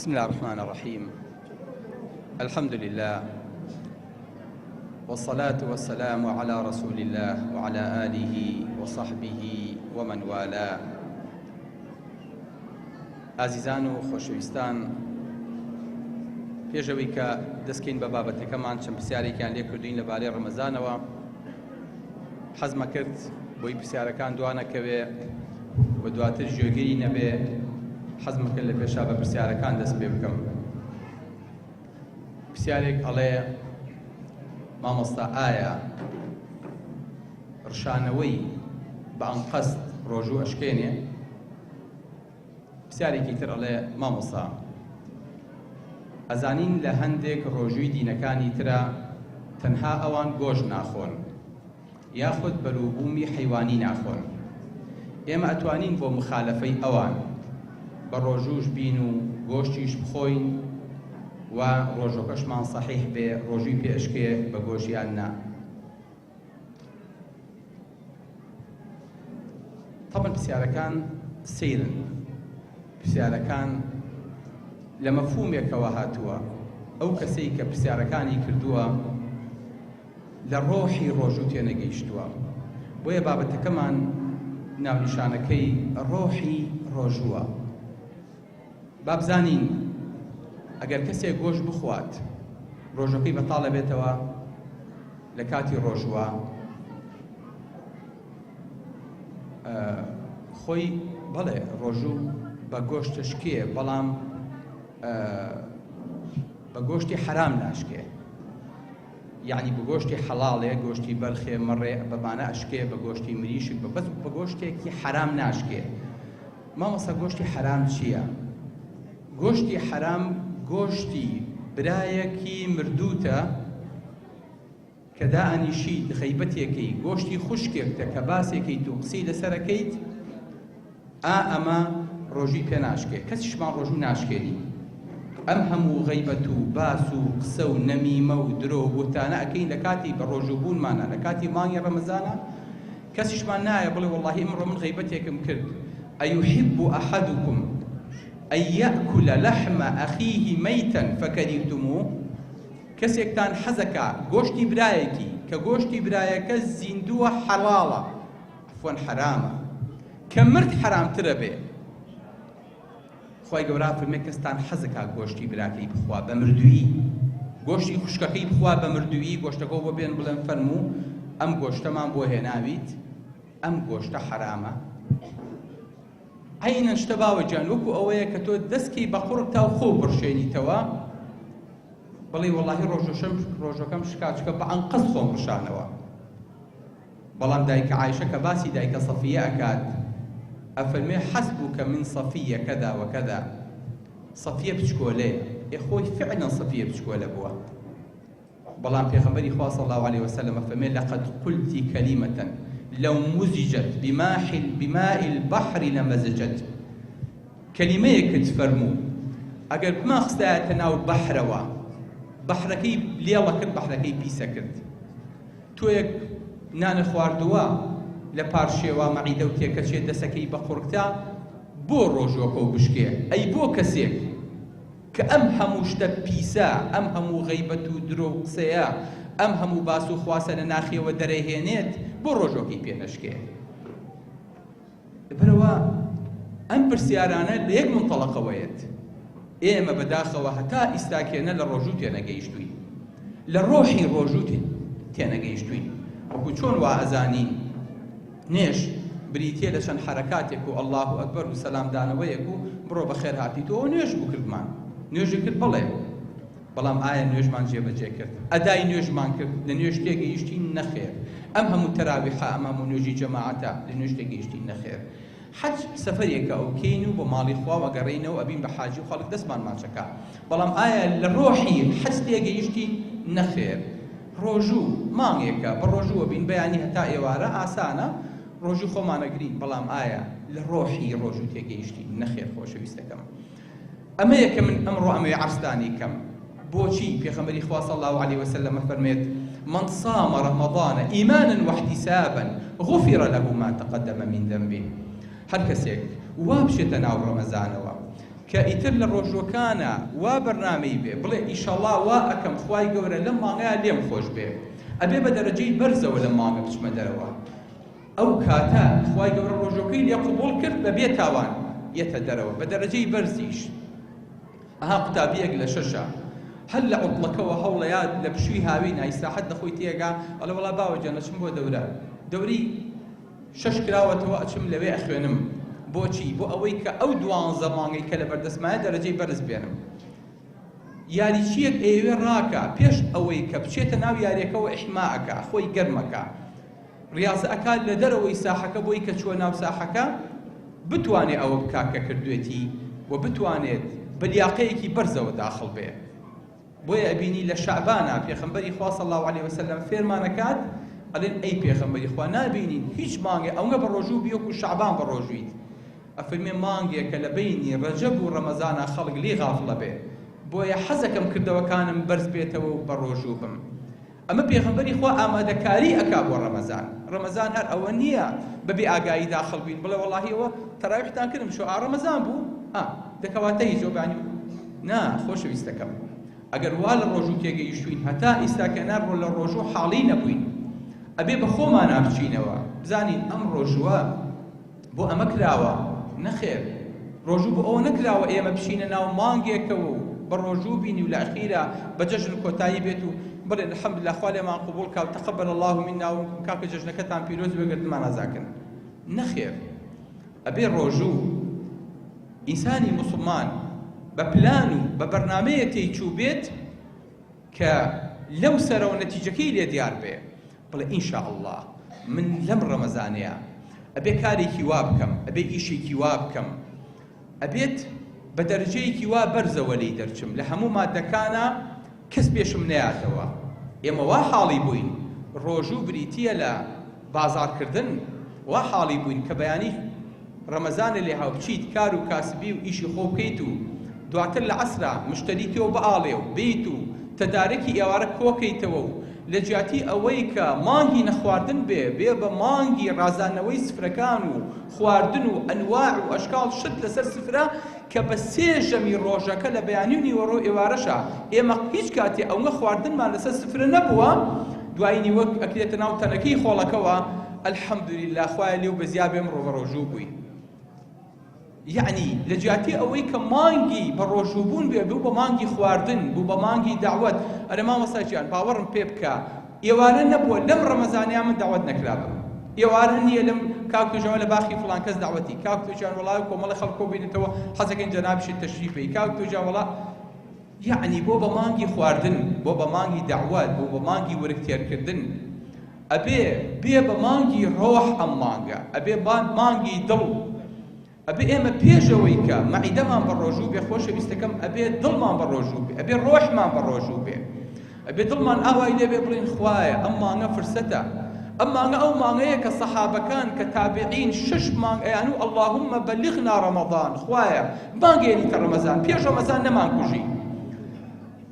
بسم الله الرحمن الرحيم. الحمد لله والصلاة والسلام على رسول الله وعلى آله وصحبه ومن والاه. عزیزان و خۆشەویستان، پێشەوەی کە دەستکەین بە بابەتەکەمان چەند پرسیارێکیان لێ کردوین لەبارەی ڕەمەزانەوە، حەزمە کرد بۆی پرسیارەکان دوانەکەوێ و دواتر ژێگیری نەبێ، حەزمە کرد لە پێشا بە پرسیارەکان دەست پێ بکەم. پرسیارێک ئەڵێ مامۆستا ئایا ڕشانەوەی بە ئەنقەست ڕۆژوو ئەشکێنێ؟ پرسیارێکی تر ئەڵێ مامۆستا ئەزانین لە هەندێک ڕۆژووی دینەکانی ترە تەنها ئەوان گۆشت ناخۆن یاخود بەرووبوومی حەیوانی ناخۆن، ئێمە ئەتوانین بۆ مخالەفەی ئەوان بە ڕۆژووش بین و گۆشتیش بخۆین و ڕۆژۆکەشمان سەحیح بێ، ڕۆژووی پێشکێ بە گۆشیان نا؟ طبعا پرسیارەکان سەیرن، پرسیارەکان لە مەفهومێکەوە هاتووە. ئەو کەسەی کە پرسیارەکانی کردووە لە ڕۆحی ڕۆژوو تێنەگەیشتووە، بۆیە بابەتەکەمان ناونیشانەکەی ڕۆحی ڕۆژووە. با بزانین ئەگەر کەسێک گۆشت بخوات ڕۆژەکەی بەتاڵە بێتەوە لە کاتی ڕۆژووە، خۆی بەڵێ ڕۆژوو بە گۆشتشکێ، بەڵام بە گۆشتی حرام ناشکێ، یعنی بە گۆشتی حەڵاڵێ، گۆشتی بەرخێ مەڕێ بەمانە ئەشکێ، بە گۆشتی مریشک بەس بە گۆشتێکی حرام ناشکێ. مامۆستا گۆشتی حرام چییە؟ گۆشتی حرام گۆشتی برایەکی مردووتە کە دائەنیشیت غەیبەتێکەی، گۆشتی خوشکێکتە کە باسێکەیت و قسەی لەسەرەکەیت، ئەمە ڕۆژووی پێ ناشکێ، کەسیشمان ڕۆژوو ناشکێنی. ئەم هەموو غەیبەت و باس و قسە و نەمیمە و درۆ و بوتانە ئەکەین لە کاتی بە ڕۆژووبوونمانە، لە کاتی مانگی ڕەمەزانە. کەسیشمان نایە بڵێ وەڵڵاهی ئەمڕۆ من غەیبەتێکم کرد. ئەیوحیب ئەحەدوکم ئەن یەأکل لەحم ئەخیه مەیتەن فەکەریهتموه؟ کەسێکتان حەزەکە گۆشتی برایەکی کە گۆشتی برایەکە زیندووە حەڵاڵە، عەفوەن حرامە، کە مرد حرامترە بێ. خۆی گەورە فەرمێ کەستان حەزەکە گۆشتی براکەی بخوا بە مردووی، گۆشتی خوشکەکەی بخوا بە مردووی، گۆشتەکە بۆ بێن بڵێن فەرموو ئەم گۆشتەمان بۆ هێناویت، ئەم گۆشتە حرامە. عینەن شتە باوەجان وەکو ئەوەیە کە تۆ دەستکەی بە قوڕ تا و خۆ بڕشێنیتەوە، بڵێ وەڵڵاهی ڕۆژەکەم شکاچکە بە ئەنقەست خۆم بڕشانەوە. بەڵام دایکە عایشە کە باسی دایکە سەفیە ئەکات، ئەفەرمێ حەسبوکە من سەفیە کەدا وەکەدا. سەفیە بچکۆلەیە، خۆی فعلا سەفیە بچکۆلە بووە، بەڵام پێغەمبەری خوا صلی الله علیه وسلم ئەفەرمێ لەقەد قولتی کەلیمەتەن لو مزجت بماء البحر لمزجت. کەلیمەیەکت فەرموو ئەگەر بما خستایەتە ناو بەحرەوە، بەحرەکەی لێڵە کرد، بەحرەکەی پیسە کرد. تۆیەک نانە خواردووە لە پارشێوە مەعیدە و تێکەچێت دەسەکەی بە قوڕکتا بۆ ڕۆژۆکە و بشکێ. ئەی بۆ کەسێک کە ئەم هەموو شتە پیسە، ئەم هەموو غەیبەت و درۆ و قسەیە، ئەم هەموو باس و خواسە لە ناخیەوە دەرەهێنێت، بۆ ڕۆژۆکەی پێ نەشکێ. بەرەوە ئەم پرسیارانە لە یەک منتەڵەقەوەیەت. ئێمە بەداخەوە هەتا ئیستاکێنە لە ڕۆژوو تێنەگەیشتووین، لە ڕۆحی ڕۆژوو تێنەگەیشتووین. وەکو چۆن وا ئەزانین نێش بریتێ لە چەند حەرەکاتێک و ئەڵڵاهو ئەکبەر و سەلامدانەوەیەک و بڕۆ بەخێر هاتیتەوە نوێژ بوو کردمان، نوێژی کرد بەڵێ، بەڵام ئایا نوێژمان جێبەجێ کرد؟ ئەدای نوێژمان کرد، لە نوێژ تێگەیشتی نەخێر. ئەم هەموو تەراویحە، ئەم هەموو نوێژی جەماعەتە، لە نوێژ تێگەیشتی نەخێر. حەج سەفەرێکە ئەوکەین و بۆ ماڵی خوا وەگەڕێینەوە ئەبین بە حاجی و خەڵک دەستمان ماچەکە، بەڵام ئایا لە ڕۆحی حەج تێگەیشتی نەخێر. ڕۆژوو مانگێکە بە ڕۆژووە بین، بەیانی هەتا ئێوارە ئاسانە ڕۆژوو خۆمانەگرین، بەڵام ئایا لە ڕۆحی ڕۆژوو تێگەیشتی نەخێر. خۆشەویستەکەم، ئەمەیە کە من ئەمڕۆ ئەمەی عەرزدانی کەم. بۆچی پێغەمبەری خوا صلی الله علیه وسلم فەرمێت من صام رمضان إيمانا واحتسابا غفر له ما تقدم من ذنبه. هەر کەسێک وا بشێتە ناو ڕەمەزانەوە کە ئیتر لە ڕۆژوەکانە وا بەرنامەی بێ بڵێ ئیشەڵڵا وا ئەکەم خوای گەورە لەم مانگەیە لێم خۆش بێ ئەبێ بە دەرەجەی بەرزەوە لە مانگە بچمە دەرەوە ئەو کاتە خوای گەورە ڕۆژوەکەی لێ قبوڵ کرد بەبێ تاوان یەتە دەرەوە بە دەرەجەی بەرزیش ئەها قوتابیەک لە شەشە هەر لە عوتڵەکەەوە هەوڵە یاد لە پشووی هاوی نایساحەت دەخۆی تێگا ئەڵێ وەڵا باوەجان ئەچم بۆ دەوری 6 کراوەتەوە ئەچم لەوێ ئەخوێنم بۆچی بۆ ئەوەی کە ئەو 12 مانگەی کە لە بەردەستمایە دەرەجەی بەرز بێنم یاریچیەک ئێوێ ڕاکە پێش ئەوەی کە بچێتە ناو یاریەکەەوە ئیحماعەکە خۆی گەرمەکە ڕاضە ئەکات لە دەرەوەی ساحەکە بۆی کە چووە ناو ساحەکە بتوانێت ئەوە بکات کە کردوێتی و بتوانێت بەلیاقەیەکی بەرزەوە داخڵ بێ بۆیە ئەبینی لە شەعبانە پێغەمبەری خوا صلی الله علیه وسلم فێرمانەکات ئەڵێن ئەی پێغەمبەری خوا نابینین هیچ مانگێ ئەوە بە ڕۆژوو بیوەکو شەعبان بە ڕۆژوویت ئەفەرمێ مانگێکە لە بینی ڕەجەب و ڕەمەزانە خەڵک لێ غافڵە بێ بۆیە حەزەکەم کردەوەکانم بەرز بێتەوە و بە ڕۆژوو بم ئەمە پێغەمبەری خوا ئامادەکاری ئەکا بۆ ڕەمەزان هەر ئەوە نییە بەبێ ئاگایی داخڵ بین بڵێ وەڵاهی ئەوە تەراویحتان کردم شو ڕەمەزان بوو دەکەواتە هیچ زۆبانی نا خۆشەویستەکەم ئەگەر وا لە ڕۆژوو تێگەیشتوین هەتا ئیساکەنار لە ڕۆژوو حاڵی نەبووین ئەبێ بە خۆمان بچینەوە بزانین ئەم ڕۆژوە بۆ ئەمە کراوە نەخێر ڕۆژوو بۆ ئەوە نەکراوە ئێمە بشینە ناو مانگێکەوە و بە ڕۆژوو بینی و لە ئەخیرە بە جەژن کۆتایی بێت و بڵێ الحەمدولله خوا لێمان قبوڵ کە و تەقەبەل الله منا و کاکە جەژنەکەتان پیرۆز بێ گردمان ئازاکەن نەخێر ئەبێ ڕۆژوو ئینسانی موسڵمان بە پلان و بە بەرنامەیە تێیچوو بێت کە لەو سەرەوە نەتیجەکەی لێ دیار بێ بڵێ ئینشاءالله من لەم ڕەمەزانەیە ئەبێ کارێکی وا بکەم ئەبێ ئیشێکی وا بکەم ئەبێت بە دەرەجەیەکی وا بەرزەوە لێی دەرچم لە هەموو مادەکانە کەس پێشم نەیاتەوە ئێمە وا حاڵی بووین ڕۆژوو بریتیە لە بازارکردن وا حاڵی بووین کە بەیانی ڕەمەزانە لێ هاو بچیت کار و کاسبی و ئیشی خۆ بکەیت و دواتر لە عەسرا مشتەریتەوە بەئاڵێ و بیت و تەدارێکی ئێوارە کۆکەیتەوە و لە جیاتی ئەوەی کە مانگی نەخواردن بێ بە مانگی ڕازانەوەی سفرەکان و خواردن و ئەنواع و ئەشکاڵ شت لەسەر سفرە کە بە سێژەمی ڕۆژەکە لە بەیانی و نیوەڕۆ ئێوارەشە ئێمە هیچ کاتێ ئەوە خواردنمان لەسەر سفرە نەبووە دوای نیوەک ئەکرێتە ناو تەنەکەی خۆڵەکەوە الحەمدولله خوایە لێو بەزیا بێم ڕۆژوو بووی یعنی لە جیاتی ئەوەی کە مانگی بە ڕۆژووبوون بێ بوو بە مانگی خواردن بوو بە مانگی داوەت ئەرە مامۆستاگیان باوەڕم پێ بکە ئێوارە نەبووە لەم ڕەمەزانیا من داوەت نەکرابم ئێوارە نییە لەم کاکتۆژەوە لە باخی فڵان کەس داوەتی کاکتۆجان وەڵای کۆمەڵی خەڵکۆ بینێتەوە حەزەکەین جەنابشی تەشریفەی کاکتۆجان وەڵا یعنی بۆ بە مانگی خواردن بۆ بە مانگی داوەت بۆ بە مانگی وەرگتێرکردن ئەبێ بێ بە مانگی ڕۆح ئەم مانگە ئەبێ مانگی دڵ ئەبێ ئێمە پێشەوەی کە مەعیدەمان بە ڕۆژوو بێ خۆشەویستەکەم ئەبێ دڵمان بە ڕۆژوو بێ ئەبێ ڕۆحمان بە ڕۆژوو بێ ئەبێ دڵمان ئاوای لێ بێ بڵێن خوایە ئەم مانگە فرسەتە ئەم مانگە ئەو مانگەیە کە سەحابەکان کە تابعین 6 مانگ ئەیان و اللهم بەلیغنا ڕەمەضان خوایە مانگێنیتە ڕەمەزان پێش ڕەمەزان نەمانکوژی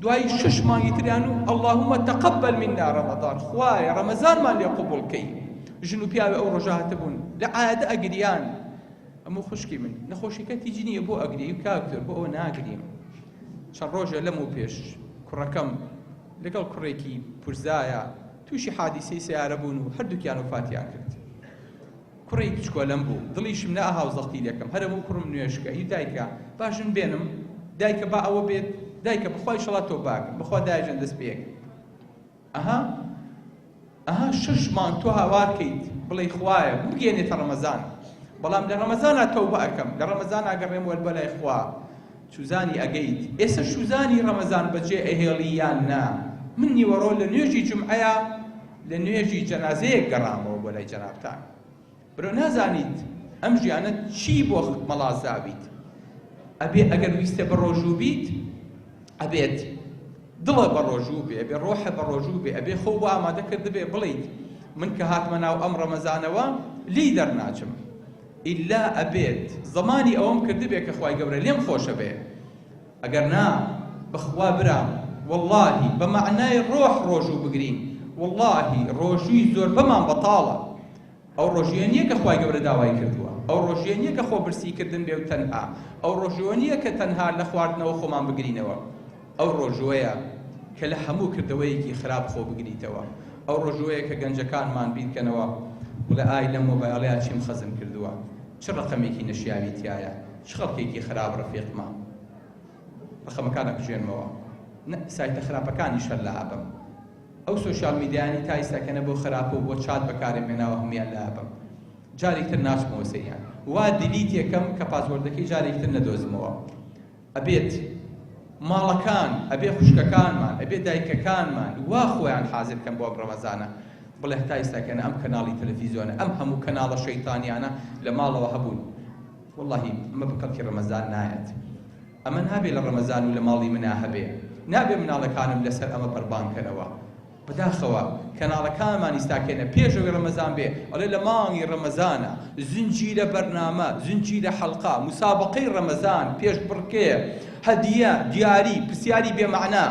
دوای 6 مانگی تریان و اللهم تقبل منا ڕەمەضان خوایە ڕەمەزانمان لێ قبوڵ کەی ژن و پیاوێ ئەو ڕۆژە هاتبوون لە عادە ئەگریان ئەمە خوشکی من نەخۆشیەکەتی جنیە بۆ ئەگری و کاکتۆر بۆ ئەوە ناگریم چەند ڕۆژە لەم و پێش کوڕەکەم لەگەڵ کوڕێکی پورزایە تووشی حادیسەی سیارە بوون و هەردووکیان وفاتیان کرد کوڕی کچکۆلەم بوو دڵیشم نەهاو زەختی لەکەم هەرەموو کوڕم نوێشکە هی دایکە باشن بێنم دایکە با ئەوە بێت دایکە بخوای شەڵات تۆ باکە بخوا دایژەن دەست پێک ئەها 6 مانگ تۆ هاوارکەیت بڵێ خوایە بگێنێتە ڕەمەزان بەڵام لە ڕەمەزانە تەوبە ئەکەم لە ڕەمەزان ئاگەڕێم وەربەلای خوا چوزانی ئەگەیت ئێستا شوزانی ڕەمەزان بەجێ ئەهێڵی یان نا من نیوەڕۆ لە نوێژی جومعەیە لە نوێژی جەنازەیەک گەڕامەوە بۆ لای جەنابتان برۆ نازانیت ئەم ژیانە چی بۆ مەڵازاویت ئەبێ ئەگەر ویستە بە ڕۆژوو بیت ئەبێت دڵە بە ڕۆژوو بێ ئەبێ ڕۆحە بە ڕۆژوو بێ ئەبێ خۆ بۆ ئامادە کردبێ بڵیت من کە هاتمە ناو ئەم ڕەمەزانەوە لی دەرناچم ئیلا ئەبێت زمانی ئەوەم کردبێ کە خوای گەورە لێم خۆشە بێ ئەگەر نا بەخوا برام واللهی بە معنای ڕۆح ڕۆژوو بگرین واللهی ڕۆژووی زۆر بەمان بەتاڵە ئەو ڕۆژیە نییە کە خوای گەورە داوای کردووە، ئەو ڕۆژیە نییە کە خۆبرسیکردن بێ و تەنها، ئەو ڕۆژوە نییە کە تەنها لە خواردنەوە خۆمان بگرینەوە، ئەو ڕۆژوەیە کە لە هەموو کردەوەیەکی خراپ خۆ بگریتەوە، ئەو ڕۆژوەیە کە گەنجەکانمان بیرکەنەوە وڵە ئای لە مۆبایلەیە چیم خەزم کردووە، چ ڕقەمێکی نەشیاوی تایە، چ خەڵکێکی خراپ ڕەفیقمان، ڕقەمەکانە بژێنمەوە، سایتە خراپەکانی شەر لە هەبم، ئەو سۆشیال میدیانی تا ئێستاکەنە بۆ خراپە و بۆ چات بەکارێ مێناوە هەمویان لە هەبم، جارێکتر ناچمەوە سەریان، وا دیلیت یەکەم کە پاسوەردەکەی جارێکتر نەدۆزمەوە. ئەبێت ماڵەکان، ئەبێ خوشکەکانمان، ئەبێ دایکەکانمان وا خۆیان حازرکەن بۆ ئەم ڕەمەزانە، بڵێ هەتا ئێستاکەنە ئەم کەناڵی تەلەڤیزیۆنە، ئەم هەموو کەناڵە شەیتانیانە لە ماڵەوە هەبوون، وەڵڵاهی ئەمە بەکەڵکی ڕەمەزان نایەت، ئەمە نابێ لە ڕەمەزان و لە ماڵی منا هەبێ، نابێ مناڵەکانم لەسەر ئەمە قوربانکەنەوە. بەداخەوە کەناڵەکانمان ئیستاکەنە پێشەوەی ڕەمەزان بێ، ئەڵێ لە مانگی ڕەمەزانە زنجیرە بەرنامە، زنجیرە حەڵقە، موسابقەی ڕەمەزان، پێش بڕکێ، هەدیە، دیاری، پرسیاری بێمەعنا،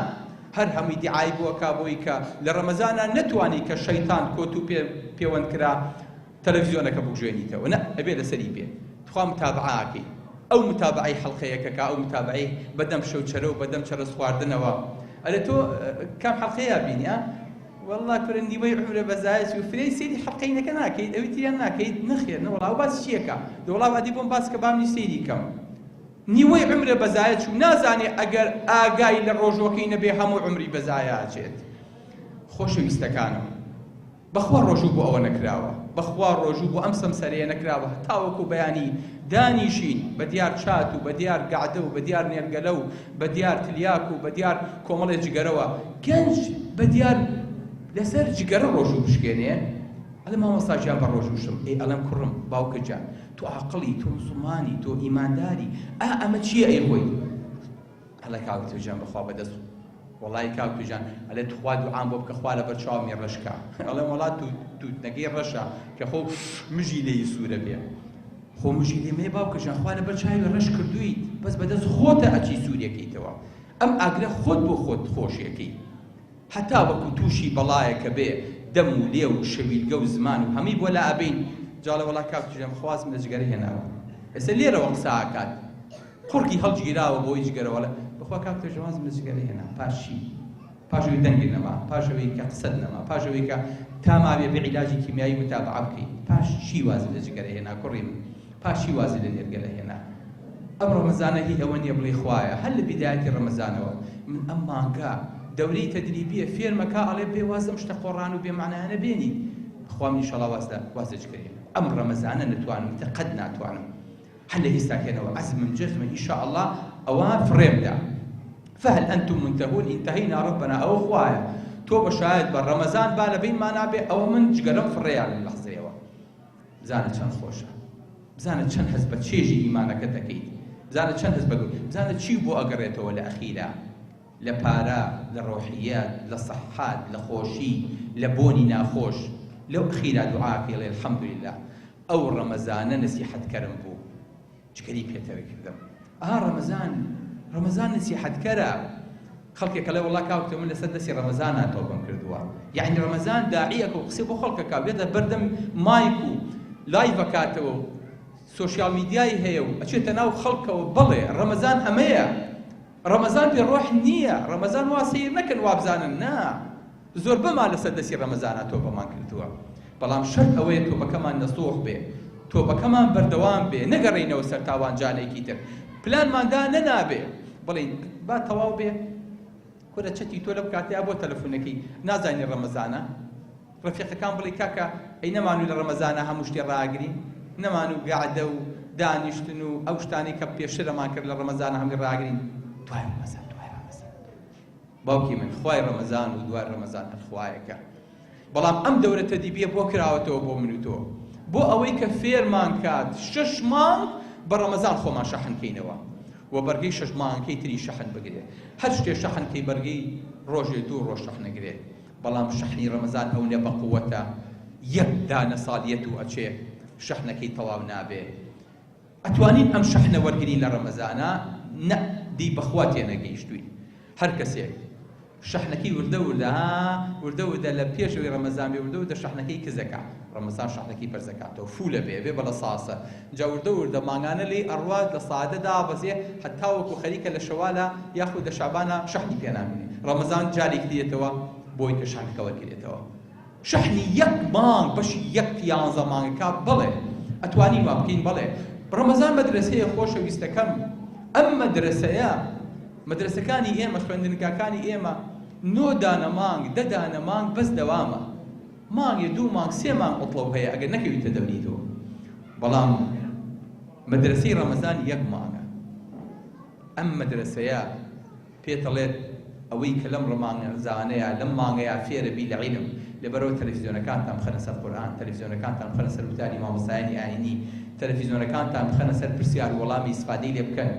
هەر هەمووی دیعای بووەکا بۆی کە لە ڕەمەزانە نەتوانی کە شەیتان کۆت و پەیوەند کرا تەلەڤیزیۆنەکە بگوێنیتەوە، نە ئەبێ لەسەری بێ، تخوا متابعاکەی، ئەو متابعەی حەڵقەیەکەکە، ئەو متابعەی بەدەم شەوچەرە و بەدەم چەرەز خواردنەوە، ئەرێ تۆ کام حەڵقەیە بینی والله کرد نیوەی عمرە بەزایەت و فرەی سەیری حەڵقەینەکە ناکەیت، ئەوی تریان ناکەیت، نەخێر نەوەڵا و باس چیەکە؟ دەوڵا وادی بۆم باس کە بامنی سەیری کەم. نیوەی عمرە بەزایەت و نازانێ ئەگەر ئاگای لە ڕۆژوەکەی نەبێ هەموو عمری بەزایە ئاچێت. خۆشەویستەکانم، بەخوا ڕۆژوو بۆ ئەوە نەکراوە، بەخوا ڕۆژوو بۆ ئەم سەمسەرەیە نەکراوە، تاوەکو بەیانی دانیشین بە دیار چات و بە دیار گعدە و بە دیار نێرگەلە و بە دیار تلیاک و بە دیار کۆمەڵێ جگەرەوە، گەنج بە دیار لەسەر جگەرە ڕۆژوو بشکێنێ، ئەڵێ مامۆستاژیان بە ڕۆژووشم، ئێ ئەڵێم کوڕم باوکە جان، تۆ عاقڵی، تۆ موسڵمانی، تۆ ئیمانداری، ئەمە چییە ئەی خۆی؟ ئەڵێ کاکتۆ جان بەخوا بەدەست وەڵی کاکتۆ جان، ئەلێ تخوا دوعام بۆ بکە خوا لە بەر چاومی ڕەشکە، ئەڵێم وەڵا تووتنەکەی ڕەشە کە خۆ مژی لێی سوورە بێ، خۆ مژی لێ مێ باوکە جان خوا لە بەر چاوی ڕەش کردوویت، بەس بەدەست خۆتە ئەچی سووریەکەیتەوە، ئەم ئاگرە خۆت بۆ خۆت خۆشیەکەی، حتا وەکو تووشی بەڵایەکە بێ دەم و لێ و شەویلگە و زمان و هەمی بۆ لا ئەبین، جاڵە وەڵا کاکتۆ جان خوازم لە جگەرە هێناوە، ئێستا لێرەوە قسە ئاکات، قورکی هەڵگیراوە بۆی جگەرەوە، بەخوا کاکتۆ جوازم لە جگەرە هێنا، پاشی پاشەوەی دەنگی نەما، پاشەوەی کە قسەت نەما، پاشەوەی کە تاماوێ بە عیلاجی کیمیایی متابعە بکەیت، پاش چی وازی لە جگەرە هێنا کوڕی من، پاشی وازی لە نێرگەلە هێنا. ئەم ڕەمەزانە هی ئەوە نییە بڵێ خوایە، هەر لە بیدایەتی ڕەمەزانەوە من ئەم مانگە دەورەی تەدریبیە فێرمەکە ئەڵێ بێ وازم شتە قۆڕان و بێمەعنایانە بێنی، بەخوا من ئینشەڵڵا وازەجگەرێ، ئەم ڕەمەزانە نەتوانم قەت ناتوانم، هەر لە ئێستاکەنەوە عەزمم جەزمە ئینشەڵڵا ئەوە فڕێمدا. فهل أنتم منتهون؟ انتهينا ربنا أو خوايا تو بشاهد بالرمضان بالا بين ما نابي أو من جقرم في الريال اللحظة يوا زانت شان خوشة، زانت شان حزبت شيجي إيمانك تكيد، زانت شان حزبت، زانت شي بو أقريته ولا أخيرا لبارا للروحيات للصحات لخوشي لبوني ناخوش لو أخيرا دعاك يلي الحمد لله أو رمضان نسيحة كرم بو جكري بيترك ذم رمضان نسيحة كرا خلقك كلا والله كاوتو من لسد نسي رمضان توبم كردوا، يعني رمضان داعيك وقصيبو خلقك بيدا بردم مايكو لايفا كاتو سوشيال ميدياي هيو أشيت ناو خلقه وبلي رمضان أمية، رمضان بالروح نية، رمضان واسير نكن وابزان النا زور بما لسد نسي رمضان توبة ما كردوا، بلام شرط أوي توبة كمان نصوح به، توبة كمان بردوام به، نقرينا وسرتاوان جاني كيتر پلان ماندا نەنابێ بڵین با تەواو بێ کورە چەتی تۆ لە بکاتەیە بۆ تەلەفۆنەکەی نازانی ڕەمەزانە ڕەفیقەکان بڵێ کاکە ئەی نەمانووی لە ڕەمەزانە هەموو شتێ ڕاگرین، نەمانوو گەعدە و دانیشتن و ئەو شتانی کە پێشترەمان کرد لە ڕەمەزانە هەمووی ڕاگرین، دوای ڕەمەزان باوکی من خوای ڕەمەزان و دوای ڕەمەزان هەرخوایەکە، بەڵام ئەم دەورە تەدریبیە بۆ کراوەتەوە بۆ من و تۆ، بۆ ئەوەی کە فێرمان کات 6 مانگ بە ڕەمەزان خۆمان شەحنکەینەوە و بەرگەی 6 مانگەکەی تری شەحن بگرێ، هەر شتێ شەحنکەی بەرگەی ڕۆژێ 2 ڕۆژ شەحنەگرێ، بەڵام شەحنی ڕەمەزان ئەو نێ بە قووەتە یەک دانە ساڵیەت و ئەچێ شەحنەکەی تەواو نابێ، ئەتوانین ئەم شەحنە وەرگرین لە ڕەمەزانە، نە دی بەخوا تێنەگەیشتووی، هەر کەسێک شحنەکەی وردە وردە لە پێشەوەی ڕەمەزان بێ وردە شەحنەکەی کزەکە ڕەمەزان شەحنەکەی پەرزەکاتەوە فولە بێ بەڵە ساسە جا وردە مانگانە لێ ئەڕوات لە سعادەدا بەزێ حتا وەکو خەریکە لە شەوالە یاخود لە شابانە شەحنی پێنامێنێ ڕەمەزان جارێک دێتەوە بۆی کە شەحنەکە وەرگێتەوە شەحنی یەک مانگ بەشی یەک 11 مانگەکە بڵێ ئەتوانی وا بکەین بڵێ ڕەمەزان مەدرسەیە خۆشەویستەکەم ئەم مەدرسەیە مەدرسەکانی ئێمە خوێندنگاکانی ئێمە 9 دانە مانگ 10 دانە مانگ بەس دەوامە مانگێ 2 مانگ 3 مانگ ئۆتڵەو هەیە ئەگەر نەکەویتە دەبنیتەوە بەڵام مەدرسەی ڕەمەزان یەک مانگە ئەم مەدرسەیە پێتەڵێت ئەوەی کە لەم ڕەمانزانەیە لەم مانگەیە فێرە بی لە عیلم لەبەرەوە تەلەڤیزیۆنەکانتان بخەنە سەر قورئان تەلەڤیزیۆنەکانتان بخەنە سەر وتاری مامۆستایانی ئاینی تەلەڤیزیۆنەکانتان بخەنە سەر پرسیار وەڵامی ئیسفادەی لێ بکەن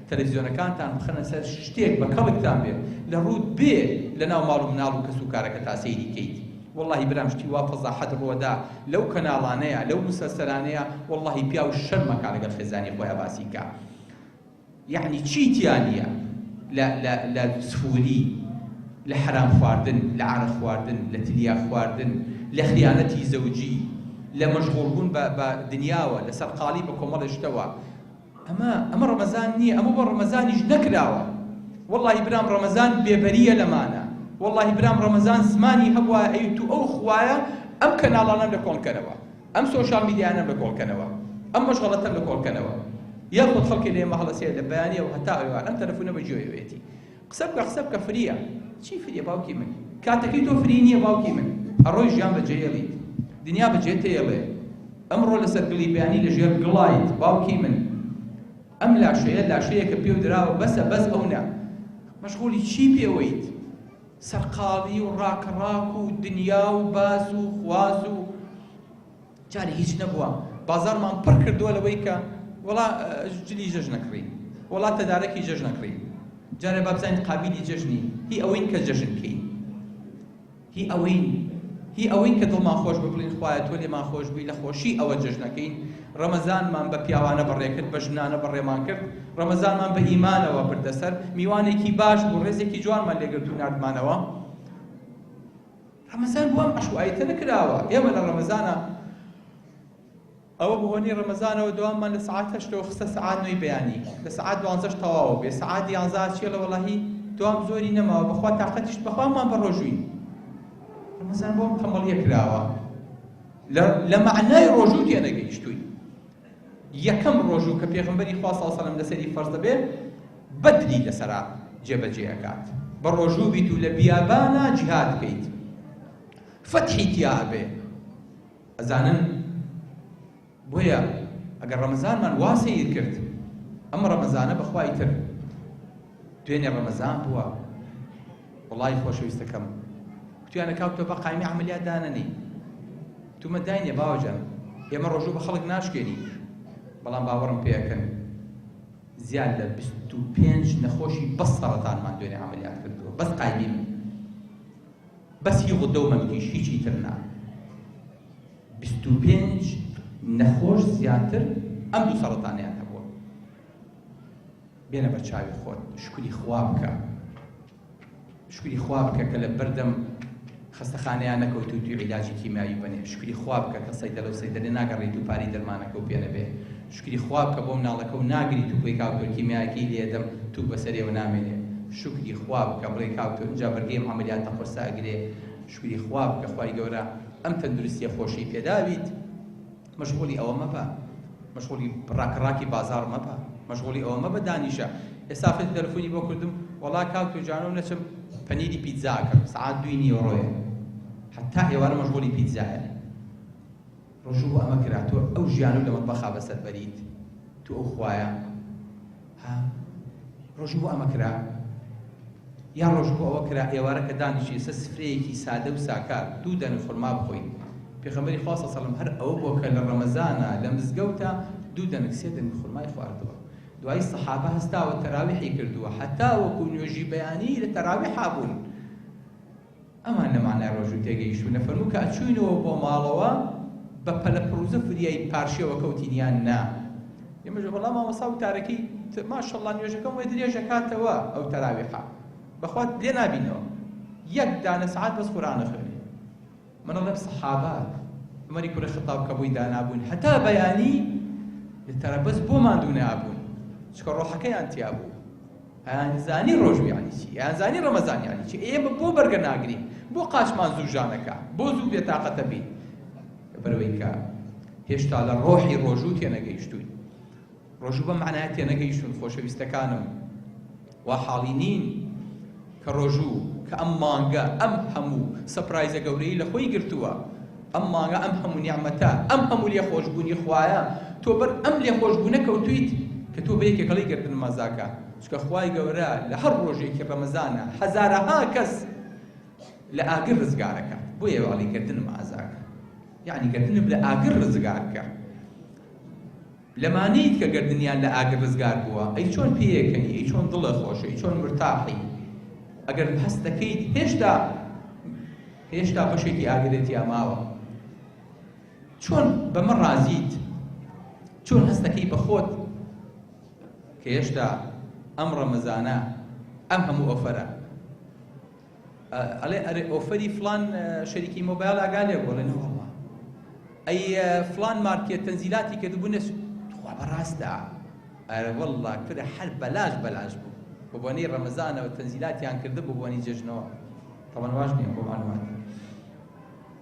تەلەڤیزیۆنەکانتان بخەنە سەر شتێک بە کەڵکتان بێ لە ڕوود بێ لە ناو ماڵ و مناڵ و کەس و کارەکە تا سەیری کەیت والله برام شتی وا فەزاحەت ڕووەدا لەو کەناڵانەیە لەو مسەلسەلانەیە والله پیا و شەرمەکە لەگەڵ خێزانی خۆیان باسی کە یعنی چیتیان نییە لە سفوری لە حرام خواردن لە عارە خواردن لە تلیا خواردن لە خیانەتی زەوجی لە مەشغوڵبوون بە دنیاوە لە سەرقاڵی بە کۆمەڵی شتەوە ئەمە ڕەمەزان نییە ئەمە بۆ ڕەمەزانیش نەکراوە والله برام ڕەمەزان بێبەریە لەمانە والله برام ڕەمەزان زمانی هەبووە ئەی تو ئەو خوایە ئەم کەناڵانەم لە کۆڵکەنەوە ئەم سۆشال میدیانەم لە کۆڵکەنەوە ئەم مەشغەڵەتەم لە کۆڵکەنەوە یاخود خەڵکی لێ مەهەڵەسەیە لە بەیانیە و هەتا ئەوان ئەم تەلەفۆنە بەجێوێتی قسە بکە فریە چی فریە باوکی من کاتەکەی تۆ فری نییە باوکی من ئەڕۆی ژیان بەجێهێڵیت دنیا بەجێ تێڵێ ئەمڕۆ لەسەر گڵی بەیانی لەژێر گڵایت باوکی من ئەم لاشەیە کە پێو دراوە بەسە بەس ئەونا مەشغوڵی چی پێوەیت سەرقاڵی و ڕاکەڕاک و دنیا و باز و خواز و جاری هیچ نەبووە بازارمان پڕ کردووە لەوەی کە وەڵا جلی جەژ نەکڕین وەڵا تەدارەکی جەژ نەکڕین جارێ با بزانین قابلی جەژنی هی ئەوەین کە جەژنکەین هی ئەوەین کە دڵمان خۆش ببڵین خوایە تۆ لێمان خۆش بووی لە خۆشی ئەوە جەژنەکەین ڕەمەزانمان بە پیاوانە بەڕێ کرد بە ژنانە بەڕێمان کرد ڕەمەزانمان بە ئیمانەوە بردەسەر میوانێکی باش بوو ڕێزێکی جوانمان لێگرت و ناردمانەوە ڕەمەزان بۆ ئەم عەشوائیەتە نەکراوە ئێمە لە ڕەمەزانە ئەوە بۆنی ڕەمەزانەوە دواممان لە سعات 8 خستە سعات 9 بەیانی لە سعات 12 تەواو بێ سعات 11 چیە لە وەڵاهی دوام زۆری نەماوە بەخوا تاقەتیش بەخوامان بەڕۆژووین ڕەمەزان بۆ ئەم تەمەڵیە کراوە لە معنای ڕۆژوو تێنەگەیشتووی یەکەم ڕۆژوو کە پێغەمبەری خوا صلی الله علیه و سلم لەسەری فەرز دەبێت بەدری لەسەرا جێبەجێ ئەکات بە ڕۆژوو بیت و لە بیابانە جیهاد بکەیت فەتحی تیا بێ ئەزانن بۆیە ئەگەر ڕەمەزانمان وا سەیر کرد ئەم ڕەمەزانە بەخوای تر دوێنێ ڕەمەزان بووە وڵای خۆشەویستەکەم تویانە کاوتۆ بە قایمی عەمەلیات دانەنی تومە داینێ باوەجان ئێمە ڕۆژوو بە خەڵک ناشکێنی بەڵام باوەڕم پێەکەن زیاد لە 25 نەخۆشی بەس سەرەتانمان دوێنێ عەمەلیات کردووە بەس قایمی من بەس هی غودە و مەمکیش هیچی تر نا 25 نەخۆش زیاتر ئەم دوو سەرەتانیان هەبووە بێنە بە چاوی خۆت شکری خوا بکە کە لە بەردەم خەستەخانەیان نەکەوت و توی عیلاجی کیمیایی بنێ شکری خوا بکە کە سەیدەلە و سەیدەلێ ناگەڕێیت و پاری دەرمانەکە و پێ نەبێ شکری خوا بکە بۆ مناڵەکە و ناگریت و بڵێ کاوتۆ کیمیایەکەی لێدەم تو بەسەرێوە نامێنێ شکری خوا بکە بڵێ کاوتۆ اینجا بەرگەی عەمەلیاتە قورسە ئەگرێ شکری خوا بکە خوای گەورە ئەم تەندروستیە خۆشی پێداویت مەشغوڵی ئەوە مەبە مەشغوڵی ڕاکەڕاکی بازار مەبە مەشغوڵی ئەوە مەبە دانیشە ئێستا فێت تەلەفۆنی بۆ کردم وەڵا کاوتۆ جانۆ نەچم پەنیری پیتزاکەم سعات 2 نیوەڕۆیە حتا ئێوارە مەشغوڵی پیتزایە ڕۆژوو بۆ ئەمە کراتۆ ئەو ژیانە لە مەتبەخا بەسەر بەریت تو ئەو خوایە ڕۆژوو بۆ ئەمە کرا یان ڕۆژ بۆ ئەوە کرا ئێوارە کە دانیشی سە سفرەیەکی سادە و ساکار 2 دەنگ خورما بخۆین پێغەمبەری خوا صلی الله علیه و سلم هەر ئەوە بۆ کە لە ڕەمەزانە لە مزگەوتە 2 دەنگ 3 دەنگ خورمای خواردووە دوای سەحابە هەستاوە تەراویحی کردووە حتا وەکو نوێژی بەیانی لە تەراویحا بوون ئەمان لە مانای ڕۆژوو تێگەیشتوونە فەرموو کە ئەچووینەوە بۆ ماڵەوە بە پەلە پرۆزە فریای پارشێوە کەوتینیان نا ئێمەژە بەڵام مامۆستا وتارەکەی ماشەڵڵا نوێژەکەم وێ درێژە کاتەوە ئەو تەراویحا بەخوا لێ نابینەوە یەک دانە سعات بەس قورئان خوێنێ. منەڵێم سەحابە عومەری کوڕی خەتاب کە بووی دانابوون هەتا بەیانی لەتەرە بەس بۆ ماندوو نابوون چکە ڕۆحەکەیان تیا بوو. ئەیانزانی ڕۆژ یانی چی؟ ئەیانزانی ڕەمەزان یانی چی؟ ئێمە بۆ بەرگە ناگرین، بۆ قاچمان زوو ژانەکە، بۆ زوو بێتاقەتە بین. بەرەوەی کە هێشتا لە ڕۆحی ڕۆژوو تێنەگەیشتوین. ڕۆژوو بە معنایە تێنەگەیشتون خۆشەویستەکانم. وا حاڵی نین کە ڕۆژوو کە ئەم مانگە ئەم هەموو سەپرایزە گەورەی لە خۆی گرتووە، ئەم مانگە ئەم هەموو نیعمەتە، ئەم هەموو لێخۆشبوونی خوایە، تۆ بەر ئەم لێخۆشبوونە کەوتویت کە تۆ بە یەکێکەڵی گرتن مەزاکە. چکە خوای گەورە لە هەر ڕۆژێکی ڕەمەزانە هەزارەها کەس لە ئاگر ڕزگارەکە. بۆ ئێواڵیکردن مازاکە، یعنی گردنم لە ئاگر ڕزگارکە. لەمانەیت کە گردنیان لە ئاگر ڕزگار بووە، ئەی چۆن پێیەکەنی، ئەی چۆن دڵە خۆشە، ئەی چۆن مرتاحی. ئەگەر هەست دەکەیت هێشتا بەشێکی ئاگرێتی ئاماوە. چۆن بەمە ڕازیت، چۆن هەست دەکەی بە خۆت کە هێشتا ئەم ڕەمەزانە ئەم هەموو ئۆفەرە. ئەڵێ ئەرێ ئۆفەری فلان شەریکی مۆبایل ئاگالێ بۆڵێن وەڵڵا ئەی فلان مارکێت تەنزیلاتی کردبوونە خوا بەڕاستە ئەرێ وەڵڵا کرە هەر بەلاش بوو بۆ بۆنەی ڕەمەزانەوە تەنزیلاتیان کردە بۆ بۆنەی جەژنەوە. تەڵەن واش نییە بۆ معلومات.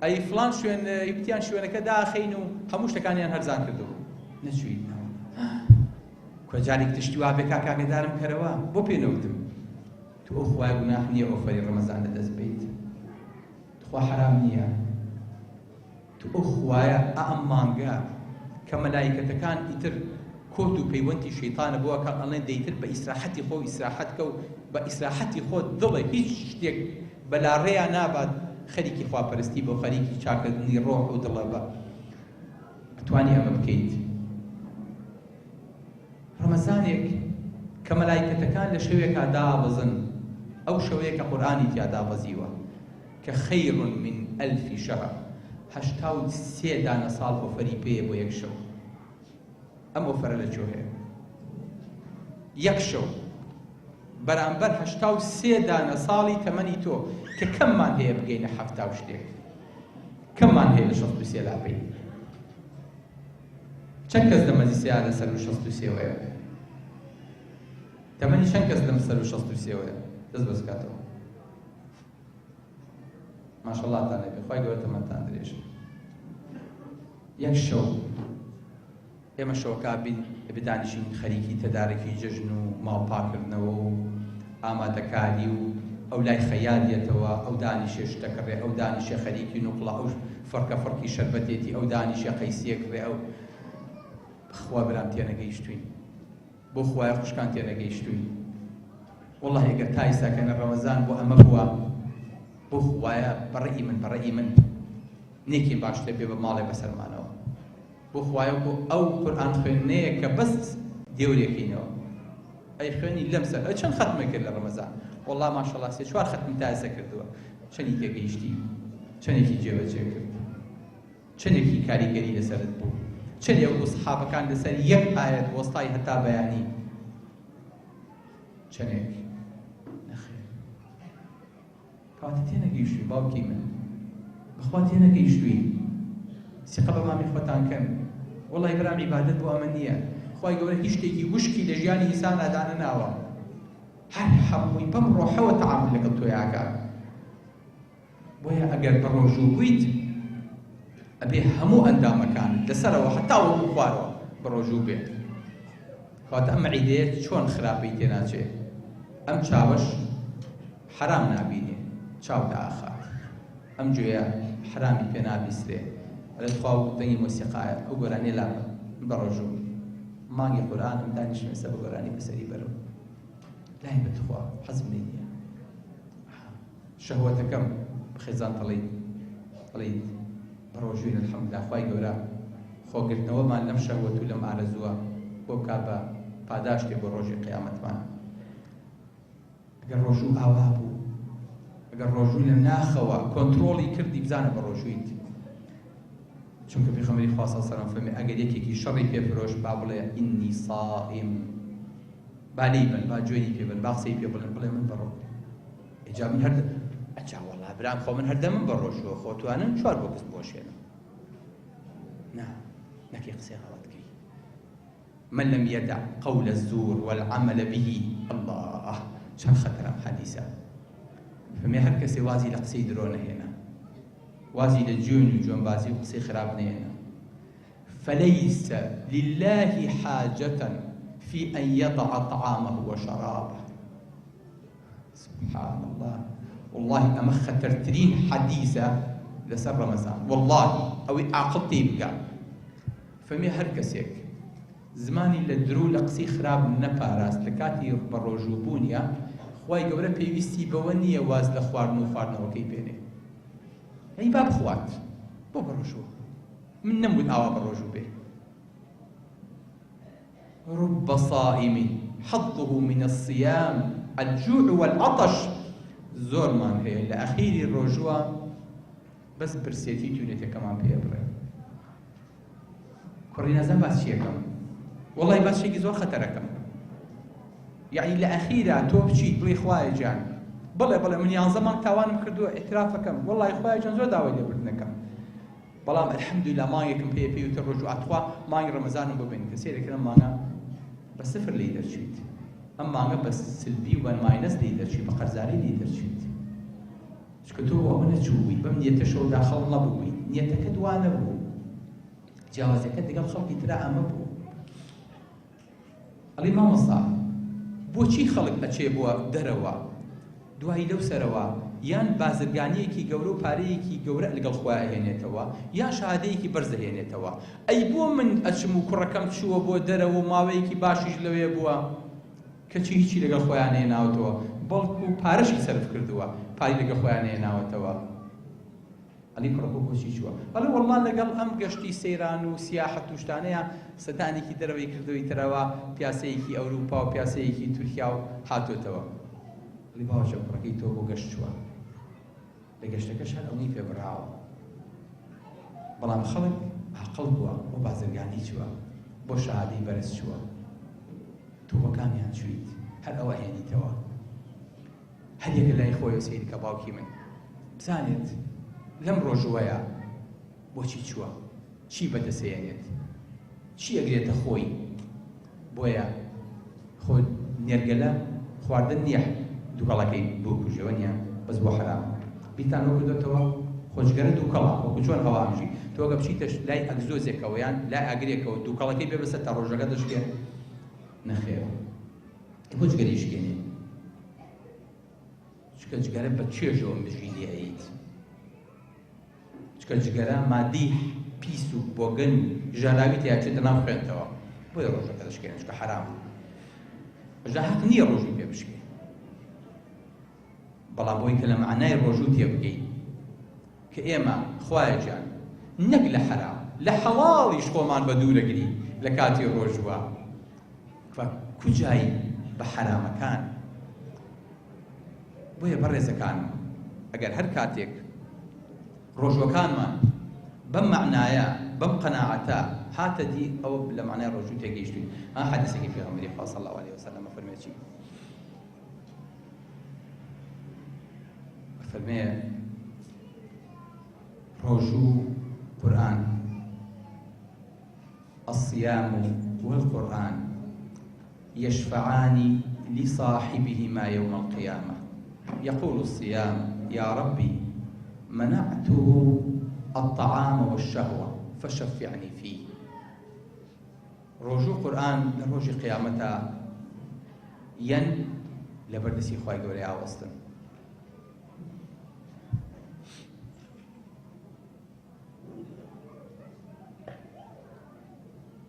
ئەی فلان شوێن یوتیان شوێنەکە داخەین و هەموو شتەکانیان هەرزان کردبوو نەچوویتەوە. کۆجارێک تشتی وا بێ کاکاگەدارم کەرەوە بۆ پێنەوتم تو ئەو خوای گوناح نییە ئۆفەری ڕەمەزان لەدەست بێیت. خوا حرام نییە. تو ئەو خوایە ئەم مانگە کە مەلایکەتەکان ئیتر کۆت و پەیوەندی شەیتانە بۆ ئەکەن ئەڵێن دەیتر بە ئیسراحەتی خۆ ئیسراحەتکە و بە ئیسراحەتی خۆت دڵێ هیچ شتێک بەلاڕێیان نابات خەریکی خواپەرستی بۆ خەریکی چاکردنی ڕۆح و دڵە بە بتوانی ئەمە بکەیت. ڕەمەزانێک کە مەلایکەتەکان لە شەوێکا دابەزن، ئەو شەوەیە کە قورئانی تیا دابەزیوە کە خەیر من ئەلفی شەهر، 83 دانە ساڵ ئۆفەری پێیە بۆ یەک شەو. ئەم ئۆفەرە لەکوێ هەیە؟ یەک شەو بەرامبەر 83 دانە ساڵی تەمەنی تۆ کە کەممان هەیە بگەینە 70 شتێک، کەممان هەیە لە 63 لاپەی. چەند کەس لەمەزی سەیار لەسەر 63 وەیە؟ تەمەنی چەند کەس لەم سەر 63 وەیە؟ دەست بەس کاتەوە. ماشەڵڵاتان لێبێ، خوای گەورە تەمەنتان درێژە. یەک شەو ئێمە شەوەکە بدانیشین خەریکی تەدارکی جەژن و ماڵپاکردنەوە و ئامادەکاری و ئەو لای خەیالیەتەوە، ئەو دانیشێ شتەکەڕێ، ئەو دانیشێ خەریکی نوقڵە، ئەو فەرکە شەربەتێتی، ئەو دانیشێ قەیسیەکڕێ، ئەو خوا برام تێنەگەیشتوین، بۆ خوای خوشکان تێنەگەیشتوین. وەڵڵا ئەگەر تا ئێستاکەنە ڕەمەزان بۆ ئەمە بووە، بۆ خوایە بەڕێی من نێکین باشتر بێ بە ماڵێ بەسەرمانەوە. بۆ خوایە بۆ ئەو قورئان خوێندنەیە کە بەس دێورێکینەوە ئەی خوێنی لەم سەر چەند ختمە کرد لە ڕەمەزان؟ وەڵڵا ماشەڵڵا 3-4 ختمی تا ئێستا کردووە. چەندی تێگەیشتی، چەندێکی جێبەجێ کرد، چەندێکی کاریگەری لەسەرت بوو، چەندێک بۆ سەحابەکان لەسەر یەک ئایەت وەستای هەتا بەیانی، چەندێک نەخێر. کەواتە تێنەگەیشتووی باوکی من، بەخوا تێنەگەیشتووی. سیقە بە مامی خۆتان کەن. وەڵڵی برام عیبادەت بۆ ئەمە نییە. خوای گەورە هیچ شتێکی وشکی لە ژیانی ئینسان دانە ناوە. هەر هەمووی بەم ڕۆحەوە تەعامل لەگەڵ تۆی ئاکات. بۆیە ئەگەر بە ڕۆژوو بوویت ئەبێ هەموو ئەندامەکان لەسەرەوە هەتا وەکو خوارەوە بە ڕۆژوو بێت. کەواتە ئەم عیدەیە چۆن خراپەی تێناچێت؟ ئەم چاوەش حرام نابینێ، چاو داخات. ئەم گوێیە حرامی پێ نابیسترێ. ئەلێ خوا دەنگی مۆسیقایە ئەو گۆرانیە لا بە ڕۆژوو مانگی قورئانم دانیشتمە سەر بە گۆرانی بەسەری بەرەوە. لای بەتخوا حەزم لێ نییە. شەهوەتەکەم بخێزان دەڵێیت بە ڕۆژووین الحەمدوللا خوای گەورە خۆگرتنەوەمان لەم شەهوەت و لەم ئارەزووە بۆ بکات بە پاداشتێ بۆ ڕۆژی قیامەتمان. ئەگەر ڕۆژوو ئاوا بوو، ئەگەر ڕۆژووی لە ناخەوە کۆنتڕۆڵی کردی بزانە بە ڕۆژوویت. چونکە پێغەمبەری خوا صلی الله علیه و سلم فەرمێ ئەگەر یەکێکی شەڕی پێ فرۆش با بڵێ ئینی صائم، با لێی بن، با گوێی پێ بن، با قسەی پێ بڵێن، بڵێ من بەڕۆ ئیجابی هەر ئەچا وەڵا برام خۆ من هەردەمم بە ڕۆژوە خۆتوانم 4 بۆ کەس بۆشێنم نا نەکەی قسەی غەڵەتکەی من لم يدع قول الزور والعمل به الله چەند خەتەرەم حەدیثە فەرمێ هەر کەسێ وازی لە قسەی درۆ نەهێنا وازی لە جوێن و جوێنبازی و قسەی خراپ نەهێنا فليس لله حاجة في أن يضع طعامه وشرابه سبحان الله والله أما خطرترين حديثة لسر رمضان والله أو عقلتي بقى فمي هر كسيك زماني لدرو لقسي خراب نپاراست لكاتي بروجوبونيا خواي قورا بيويستي بوانيا واز لخوارنو وكي بيني يعني باب خوات بو بروجو من نمود آوا بروجو به رب صائم حظه من الصيام الجوع والعطش زور مان هي لأخير الرجوع بس برسيتي تونيتا كمان بيبري كورينا زن باس شيكم والله باس شيكي زور خطركم يعني لأخيرا تو بشيت بلي خواي جان بلا من يان زمان تاوانم كردو اعترافكم والله خواي جان زور داوي لبردنكم بلام الحمد لله ما يكم بي وترجو أتوا ما رمضان ببين كثير كلام مانا بس صفر ليدر شيت أما أنا بس سلبي وان ماينس ليدر شيت بقرزاري ليدر شيت شكتو وانا تشوي بمنية تشو داخل الله بوي نيتك دوانا بو جوازك دقل خلقي ترى أما بو الإمام الصالح بۆچی خەڵک ئەچێ بووە دەرەوە دوایی لەو سەرەوە یان بازرگانیەکی گەورە و پارەیەکی گەورە لەگەڵ خۆیان ئەهێنێتەوە یان شەهادەیەکی بەرز دەهێنێتەوە ئەی بۆ من ئەچم و کوڕەکەم چووە بۆ دەرەوە و ماوەیەکی باشیش لەوێ بووە کەچی هیچی لەگەڵ خۆیان نێناوەتەوە بەڵکو پارەشی سەرف کردووە پاری لەگەڵ خۆیان نێناوەتەوە ئەلی کوڕەکە بۆچی چووە ئەڵێ وەڵڵا لەگەڵ ئەم گەشتی سەیران و سیاحەت و شتانەیە سەدانێکی دەرەوەی کردەوەی ترەوە پیاسەیەکی ئەوروپا و پیاسەیەکی تورکیا و هاتوێتەوە ئەلی باوەشە کوڕەکەی تۆ بۆ گەشت چووە لە گەشتەکەش هەر ئەوەی پێبڕاوە بەڵام خەڵک عەقڵ بووە بۆ بازرگانی چووە بۆ شەهادەی بەرز چووە تۆ بۆ کامیان چوویت هەر ئەوە هێنیتەوە هەر یەکە لای خۆی سەیری کە باوکی من بزانێت لەم ڕۆژوەیە بۆچی چووە چی بەدەسێنێت چی ئەگرێتە خۆی بۆیە خۆ نێرگەلە خواردن نییە دووکەڵەکەی بۆ کوژەوە نییە بەس بۆ حرام بیتانەوە کردوێتەوە خۆشگەرە دووکەڵە وەکو چۆن هەواژی تۆ ئەگە بچیتە لای ئەگزۆزێکەوە یان لای ئاگرێکەوە دووکەڵەکەی بێ بەسەر تا ڕۆژەکە دەشکێت نەخێر خۆشگەری شکێنێ چکە جگەرە بە چێژەوە مژی لێیت چکە جگەرە مادی پیس و بۆگەن ژاراوی تیاچێتە ناو خوێنتەوە بۆیە ڕۆژەکە دەشکێنێ چکە حرام ئەژا حەق نییە ڕۆژی پێ بشکێ بەڵام بۆی کە لە معنای ڕۆژوو تێ بگەیت کە ئێمە خوایە گیان نەک لە حرام لە حەڵاڵیش خۆمان بە دوورەگری لە کاتی ڕۆژوە کوجایی بە حرامەکان بۆیە بەڕێزەکانم ئەگەر هەر کاتێک ڕۆژوەکانمان بەم معنایە بەم قەناعەتە هاتە دی ئەوە لە معنای ڕۆژوو تێگەیشتوین حەدیثێکی پێغەمبەری خوا صلی الله علیه وسلم فەرمێ چی فەرمێ ڕۆژوو قورئان الصيام والقرآن يشفعان لصاحبهما يوم القيامة يقول الصيام يا ربي منعته الطعام والشهوة فشفعني فيه ڕۆژوو قورئان لە ڕۆژی قیامەتە یەن لەبەردەستی خوای گەورەی ئاوەستن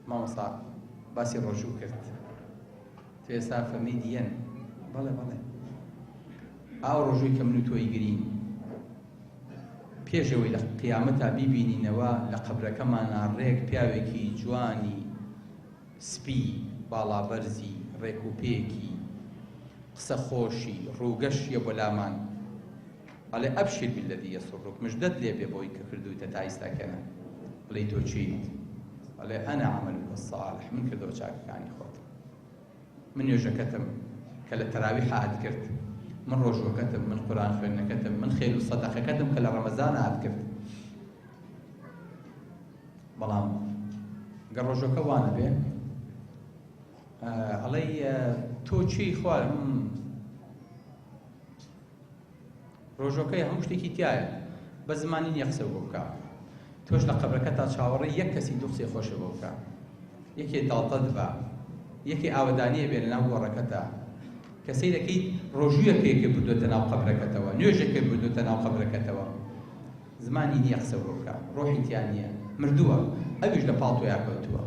مامۆستا باسی ڕۆژوو کرد تو ئێستا فەرمووی یەن بەڵێ ئاو ڕۆژووی کە من و تۆی گرین پێشەوەی لە قیامەتا بیبینینەوە لە قەبرەکەمانە ڕێک پیاوێکی جوانی سپی باڵابەرزی ڕێکوپێکی قسە خۆشی ڕووگەشیە بۆ لامان ئەڵێ ئەبشر بالذی یەسوڕک مژدەت لێ بێ بۆی کە کردوویتە تا ئێستاکەنە بڵێ تۆ چیت ئەڵێ ئەنا عەمەلوکە الصالح من کردەوە چاکەکانی خۆت من نوێژەکەتم کە لە تەراویح هات کرد من ڕۆژوەکەتم، من قورآن خوێندنەکەتم، من خێر و سەدەقەکەتم کە لە ڕەمەزانە هات کرد. بەڵام گەر ڕۆژەکە وانە بێ ئەڵێ تۆ چی خوارد ڕۆژەکەی هەموو شتێکی تایە بە زمانی نییە قسە بۆ بکە. تۆش لە قەبرەکە تا چاوەڕێی یەک کەسی دوو قسەی خۆشە بۆ بکە، یەکێ داڵتەت بە، یەکێ ئاوەدانیە بێ لە ناو گۆڕەکەتە، کەسەی دەکەیت ڕۆژوویەکێکە بردوێتە ناو قەبرەکەتەوە، نوێژێکێ بردوێتە ناو قەبرەکەتەوە، زمانی نییە قسە بۆ بکە، ڕۆحی تیان نییە، مردووە، ئەویش لە پاڵ تۆیا کەوتووە.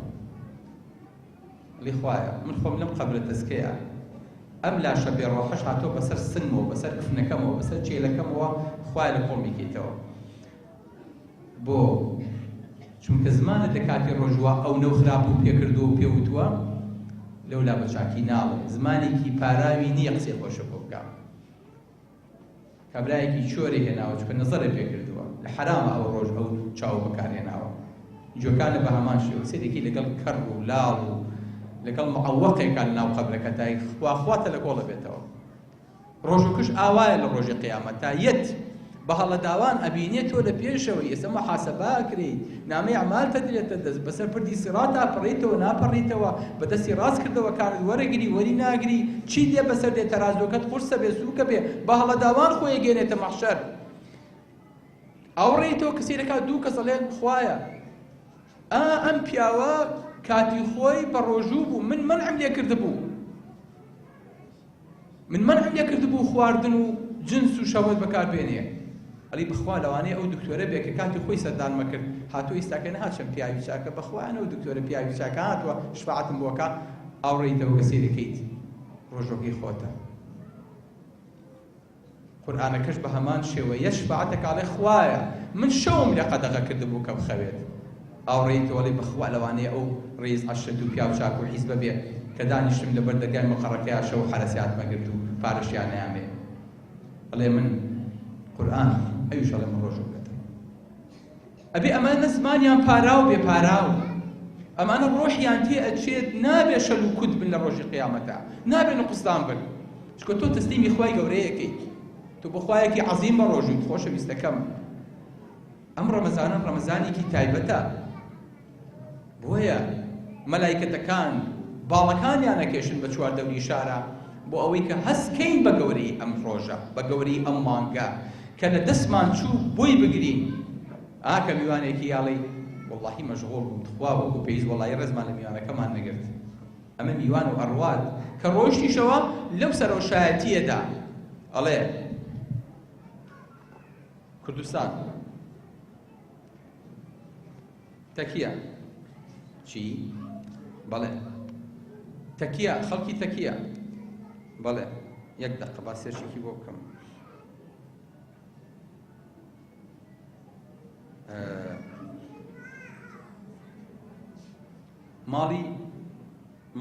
خوایە من خۆم لەم قەبرە تەسکەیە ئەم لاشە بێڕۆحەش هاتۆ بەسەر سنگمەوە، بەسەر کفنەکەمەوە، بەسەر چێلەکەمەوە، خوایە لە کۆڵ میکەیتەوە. بۆ چونکە زمانت لە کاتی ڕۆژوە ئەو نەو خراپ و پێکردو و پێوتووە لەولا بە چاکی ناڵێ، زمانێکی پاراوی نییە قسەی خۆشە بۆ بکە. کابرایەکی چۆرێ هێناوە چونکە نەزەرە پێکردووە، لە حرامە ئەو ڕۆژ ئەو چاو بەکارهێناوە، جۆکانە بە هەمان شێوە سێرێکی لەگەڵ کەڕ و لاڵ و لەگەڵ معەوەقێکە لە ناو قەبرەکەتای خواخواتە لە کۆڵە بێتەوە. ڕۆژوکش ئاوایە لە ڕۆژی قیامەتا یەت بە هەڵەداوان ئەبینێت تۆ لە پێشەوە ئێستا محاسەباکرێت، نامەی ئەعمالتە دێتە دەست، بەسەر پردی سیڕاتا پڕیتەوە ناپەڕیتەوە، بەدەستی ڕاست کردەوە کارت وەرەگری وەری ناگری، چی دێ بەسەر دێت تەرازۆکەت قورسە بێ سووکە بێ، بە هەڵەداوان خۆی گێنێتە مەحشەر. ئەوڕێیتەوە کەسی دەکات دوو کەس دەڵێن خوایە ئەم پیاوە کاتی خۆی بە ڕۆژوو بوو، من مەنعم لێ کردبوو، من مەنعم لێ کردبوو خواردن و جنس و شەوەت بەکاربێنێ. ئەڵی بخوا لەوانەیە ئەو دکتۆرە بێ کە کاتی خۆی سەردانمە کرد هاتووە ئێستاکە نەهاتشەم پیاوی چاکە بەخوایانە و دکتۆرە پیاوی چاکە هاتووە شفاعەتم بۆکە ئاوڕێیتەوە کە سێرەکەیت ڕۆژۆکەی خۆتە. قورئانەکەش بە هەمان شێوەیە شفاعەتەکە ئەڵێ خوایە من شەوم لە قەدەغە کردبوو کە بخەوێت، ئاوڕێیتەوە لێ بەخوا لەوانەیە ئەو ڕێز عەشەد و پیاو چاک و حیزبە بێ کە دانیشتم لە بەردەرگای مەقەڕەکەیە شەو حەرەسیاتمە گرت و پارەشیان نەیامێ. ئەڵێ من قورئان ئەویش ئەڵێ من ڕۆژوکەتە. ئەبێ ئەمانە زمانیان پاراو بێ پاراو، ئەمانە ڕۆحیان تێ ئەچێت نابێ شەل و کود بن لە ڕۆژی قیامەتە، نابێ نوقستان بن، چونکە تۆ تەسلیمی خوای گەورەیەکەیت، تۆ بۆ خوایەکی عەزیم بە ڕۆژوت خۆشەویستەکەم. ئەم ڕەمەزانە ڕەمەزانێکی تایبەتە، بۆیە مەلایکەتەکان باڵەکانیان ئەکێشن بە چواردەوری شارە بۆ ئەوەی کە هەستکەین بە گەورەی ئەم ڕۆژە، بە گەورەی ئەم مانگە کە لە دەستمان چوو بۆی بگرین. کە میوانێکی یاڵی وەڵڵاهی مەشغوڵ بووم خوا وەکو پێویست وەڵڵاهی ڕێزمان لە میوانەکەمان نەگرت. ئەمە میوان و ئەڕوات کە ڕۆیشتیشەوە لەو سەرۆشایەتیەدا ئەڵێ کوردستان تەکیە چی؟ بەڵێ تەکیە، خەڵکی تەکیە، بەڵێ یەک دەقە با سێرشێکی بۆ بکەم.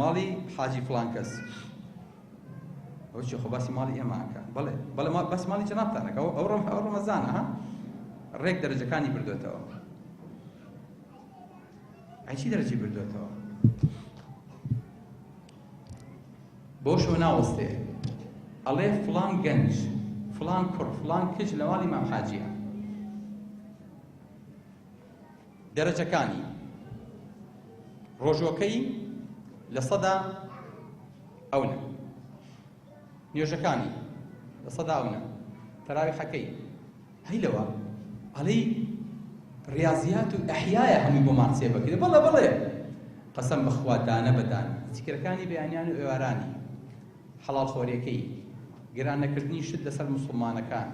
ماڵی حاجی فڵان کەس ئەو چی خۆ باسی ماڵی ئێماکە، بەڵێ بەڵێ باسی ماڵی جەنابتانەکە ئەو ڕەمەزانە ها ڕێک دەرەجەکانی بردوێتەوە. چی دەرەجی بردوێتەوە؟ بۆ شەو ناوەستێ ئەڵێ فڵان گەنج، فڵان کوڕ، فڵان کچ لە ماڵی مام حاجیە. دەرەجەکانی ڕۆژۆکەی لە سەدا ئەونە، نوێژەکانی لە سەدا ئەونە، تەراویحەکەی هەیلەوە ئەڵێی ریاضیات و ئەحیایە هەمووی بۆمان سێ بکرێ. بەڵێ قەسەم بەخوا دانە بەدان زیکرەکانی بەیانیان و ئێوارانی، حەڵال خۆریەکەی، گران نەکردنی شت لەسەر موسڵمانەکان،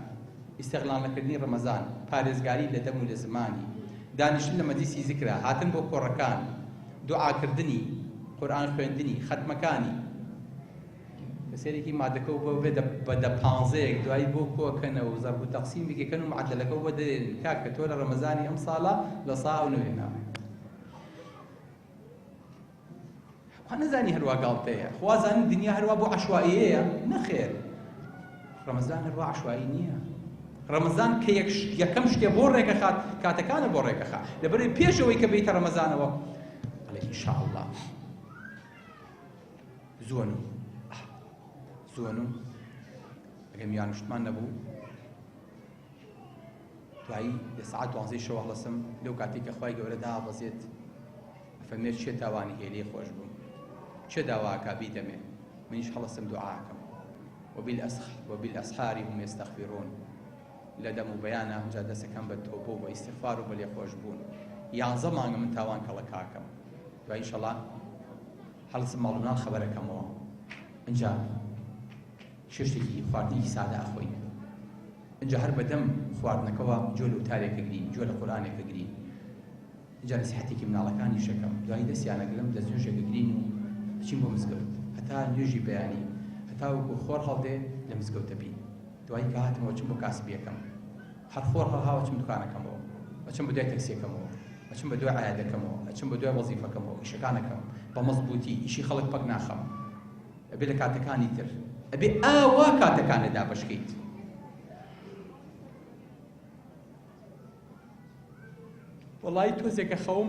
ئیستیغلال نەکردنی ڕەمەزان، پارێزگاری لە دەم و لە زمانی، دانیشتن لە مەجلیسی زیکرە، هاتن بۆ کۆڕەکان، دوعاکردنی، قورئان خوێندنی، خەتمەکانی. سێرێکی مادەکەەوە بۆ بێ بە 15 دوایی بۆ کۆکەنەوە و زەرب و تەقسیم بگەکەن و معدەلەکە بۆ دەرێن کاکە تۆ لە ڕەمەزانی ئەم ساڵە لە ساو نوێنە. خوا نەزانی هەروە گاڵتەیە، خوا زانی دنیا هەروە بۆ عەشوائیەیە، نەخێر. ڕەمەزان هەروە عەشوایی نییە. ڕەمەزان کە یەکەم شتێ بۆ ڕێگەخات کاتەکانە بۆ ڕێگەخات، لەبەرەوەی پێشەوەی کە بێتە ڕەمەزانەوە بەڵێ ئینشاءڵڵا زۆن ئەگەر میوان شتمان نەبوو دوایی لە سەعات 12 شەو هەڵەسم لەو کاتێک کە خوای گەورە دابەزێت فەرمێت چێ تاوانی هەیە لێ خۆش بووم چێ داواکە بیدەمێ منیش هەڵەسم دوعاکەم وبالأسحار هم يستغفرون لەدەم و بەیانە ئەمجا دەستەکەم بە تۆبە و بە ئیستیغفار و بە لێخۆش بوون 11 مانگە من تاوان کەڵە کاکەم دوای ئینشەڵا هەڵسم ماڵ و ناڵ خەبەرەکەمەوە ئەنجا شتێکی خواردنێکی سادە ئەخۆین ئەنجا هەر بەدەم خواردنەکەەوە جۆ لە وتارێکە گرین جۆ لە قورئانێکە گرین ئەنجا نسیحەتێکی مناڵەکانی شەکەم دوای دەستیانەگرم دەست نوێژێکە گرین و بچین بۆ مزگەوت هەتا نوێژی بەیانی هەتا وەکو خۆر هەڵدێ لە مزگەوتە بین دوای کە هاتمەوە چم بۆ کاسبیەکەم هەر خۆر هەڵهاوە چم دوکانەکەمەوە ئەچم بە دوای تەکسیەکەمەوە ئەچم بە دوای عایادەکەمەوە ئەچم بە دوای وەزیفەکەمەوە ئیشەکانەکەم بە مەزبووتی ئیشی خەڵک پەک ناخەم ئەبێ لە کاتەکانی تر ئەبێ ئاوا کاتەکانەدا بەشکەیت وەڵی تۆزێکە خەوم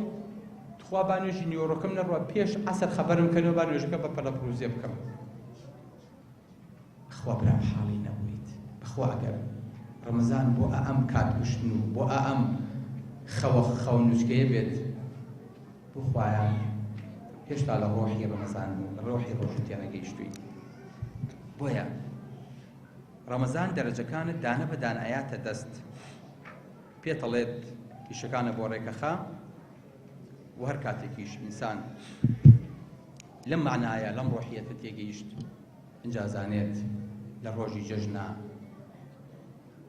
تخوا با نوێژی نیوەڕۆکەم نەڕوە پێش عەسەر خەبەرم کەنەوە با نوێژەکە بە پەرەپڕوزێ بکەم خوا برام حاڵی نەبوویت بەخوا ئەگەر ڕەمەزان بۆ ئەم کاتکوشتن و بۆ ئەم خەو نوچکەیە بێت بۆ خوایە هێشتا لە ڕۆحی ڕەمەزان لە ڕۆحی ڕۆژوتیە نەگەیشتووی بۆیە ڕەمەزان دەرەجەکانت دانە بە دانایاتە دەست پێتەڵێت ئیشەکانە بۆ ڕێکەخا و هەر کاتێکیش ئینسان لەم معنایە لەم ڕۆحیەتە تێگەیشت ئینجا زانێت لە ڕۆژی جەژنە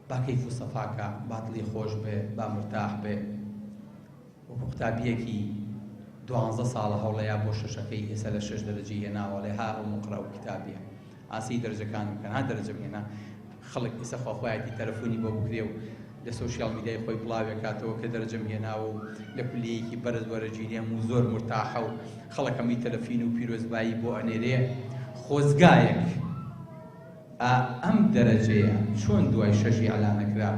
با کەیف و سەفاکە با دڵی خۆش بێ با مرتاح بێ وەکو قوتابیەکی 12 ساڵە هەوڵەیە بۆ شەشەکەی ئێستا لە 6 دەرەجەی هێناوە لێ ها مقرە و کتابیە ئاسی دەرەجەکان بکەن ها دەرەجە بهێنا خەڵک ئێستا خواخوایەتی تەلەفۆنی بۆ بکرێ و لە سۆشیال میدیای خۆی بڵاوێک کاتەوە کە دەرەجەم هێناوە و لە پلەیەکی بەرز وەرەگیرێم و زۆر مرتاحە و خەڵەکەمی تەلەفین و پیرۆزبایی بۆ ئەنێرێ خۆزگایەک ئەم دەرەجەیە چۆن دوای شەژی ئەلانەکرا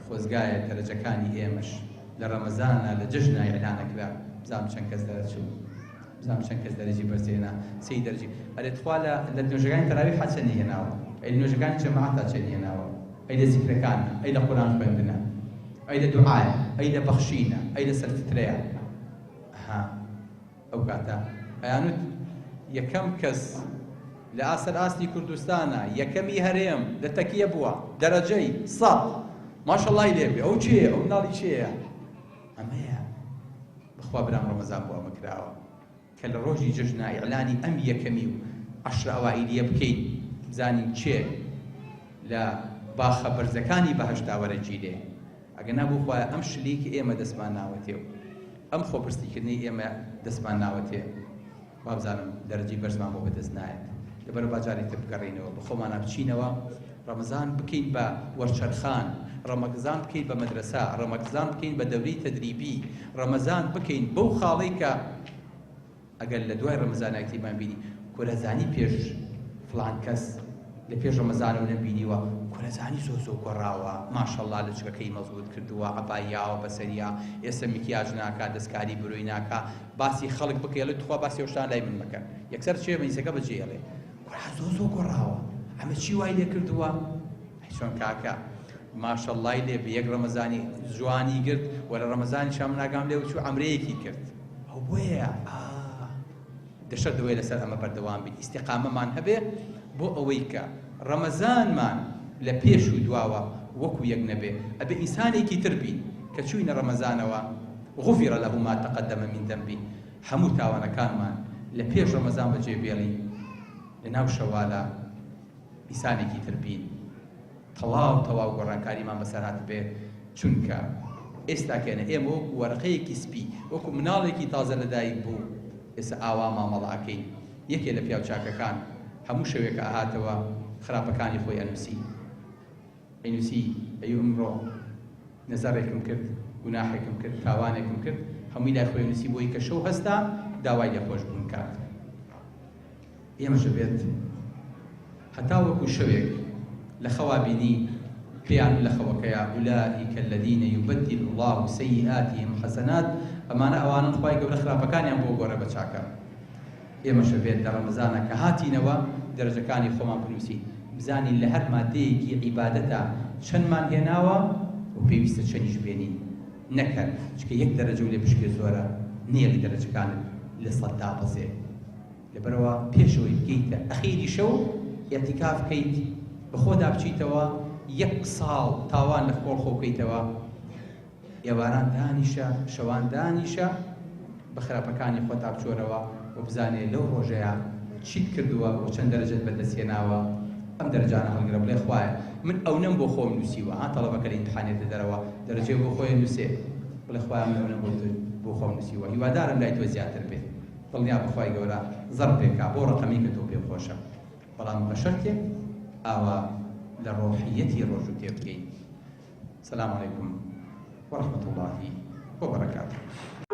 خۆزگایە دەرەجەکانی ئێمەش لە ڕەمەزانە لە جەژنە ئەلانەکرا بزانم چەند کەس دەرەچوو بزانم چەند کەس دەرەجی بەرزێنا سەی دەرەجی ئەرێ توالە لە نوێژەکانی تەراویح چەندی هێناوە ئەی لە نوێژەکانی جەماعەتا چەندی هێناوە ئەی لە زیکرەکانە ئەی لە قورئان خوێندنە ئەی لە دوعایە ئەی لە بەخشینە ئەی لە سەرفترەیە ها ئەو کاتە ئەیانوت یەکەم کەس لە ئاسەر ئاستی کوردستانە یەکەمی هەرێم لە تەکیە بووە دەرەجەی 100 ماشەڵڵای لێبێ ئەو چێیە ئەو مناڵی چێیە ئەمەیە بەخوا برام ڕەمەزان بۆ ئەمە کراوە کە لە ڕۆژی جەژنە ئیعلانی ئەم یەکەمی و عەشرە ئەوائیلیە بکەین بزانین چێ لە باخە بەرزەکانی بەهەشتا وەرەگیرێ ئەگە نەبوو خوایە ئەم شلێکی ئێمە دەستمان ناوەتێ و ئەم خۆپرسیکردنی ئێمە دەستمان ناوەتێ وابزانم دەرەجەی بەرزمان بۆ بەدەست نایەت لەبەرەوە باجارێک تر بگەڕێنەوە بە خۆمانە بچینەوە ڕەمەزان بکەین بە وەرچەرخان ڕەمەزان بکەین بە مەدرسە ڕەمەزان بکەین بە دەورەی تەدریبی ڕەمەزان بکەین بەو خاڵەی کە ئەگەر لە دوای ڕەمەزانە ئەکتیبمان بینی کۆرەزانی پێش فڵان کەس لە پێش ڕەمەزانەوە نەبینیوە کۆرەزانی زۆر گۆڕاوە ماشەڵڵا لە چکەکەی مەزبوط کردووە عەبایاوە بەسەریا ئێستا مکیاژ ناکات دەستکاری بروی ناکات باسی خەڵک بکەڵێت توخوا باسی ئەوشتان لای من مەکەن یەکسەر چێ مەیسەکە بەجێڵێ زۆر گۆڕاوە ئەمە چی وای لێ کردووە چۆن کاکە ماشەڵڵای لێ بە یەک ڕەمەزانی جوانی گرت وە لە ڕەمەزانی شام ناگام لێ وچوو ئەمرەیەکی کرد ئەو بۆیە دەشە دوێ لەسەر ئەمە بەردەوام بین ئیستیقامەمان هەبێ بۆ ئەوەی کە ڕەمەزانمان لە پێش و دواوە وەکو یەک نەبێ ئەبێ ئینسانێکی تر بین کە چووینە ڕەمەزانەوە غوفر له ما تقدم من ذنبه هەموو تاوانەکانمان لە پێش ڕەمەزان بەجێبێڵین لەناو شەوالە ئینسانێکی تر بین تەواو گۆڕانکاریمان بەسەر هات بێ چونکە ئێستا کێنە ئێمە وەکو وەرەقەیەکی سپی وەکو مناڵێکی تازە لەدایک بوو ئێستا ئاوا مامەڵاکەین یەکێ لە پیاو چاکەکان هەموو شەوێکە ئاهاتەوە خراپەکانی خۆی ئەنووسی ئەیوو ئەمڕۆ نەزەڕێکم کرد گوناحێکم کرد تاوانێکم کرد هەمووی لای خۆی نووسی بۆی کە شەو هەستا داوای لێخۆشبوون کات ئێمەش بێت هەتا وەکو شەوێک لە خەوا بینی پێیان لە خەوەکەیە ئولائیکە الذین یبدل الله سیئاتهم حەسەنات ئەمانە ئەوانن خوای گەورە خراپەکانیان بۆ گۆڕێ بە چاکە ئێمەش بێت لە ڕەمەزانە کە هاتینەوە دەرەجەکانی خۆمان بنووسین بزانین لە هەر مادەیەکی عیبادەتە چەندمان هێناوە و پێویستە چەندیش بێنین نەکەن چکە یەک دەرەجە و لێ پشکێ زۆرە نیەڵی دەرەجەکانت لە سەد دابەزێ لەبەرەوە پێشەوەی بگەیتە ئەخیری شەو ئێعتیکاف بکەیت بەخۆدا بچیتەوە یەک ساڵ تاوان لە خۆڵخۆ بکەیتەوە ئێواران دانیشە شەوان دانیشە بە خراپەکانی خۆتا بچۆرەوە و بزانێ لەو ڕۆژەیە چیت کردووە و چەند دەرەجەت بەدەستهێناوە ئەم دەرەجانە هەڵگرە بڵێ خوایە من ئەو نەم بۆ خۆم نووسیوە تەڵەبەکە لە ئیمتحانێتە دەرەوە دەرەجەی بۆ خۆی نووسێ بڵێ خوایە من ئەو نەم بۆ خۆم نووسیوە هیوادارم لای تۆ زیاتر بێت دڵنیا بەخوای گەورە زەڕ پێکا بۆ ڕقەمی کە تۆ پێ خۆشە بەڵام بە شەرتێک ئاوا لە ڕۆحیەتی ڕۆژ و تێ بگەین. سەلام عەلەیکوم وەرەحمەتوڵڵاهی وبەرەکاتوه.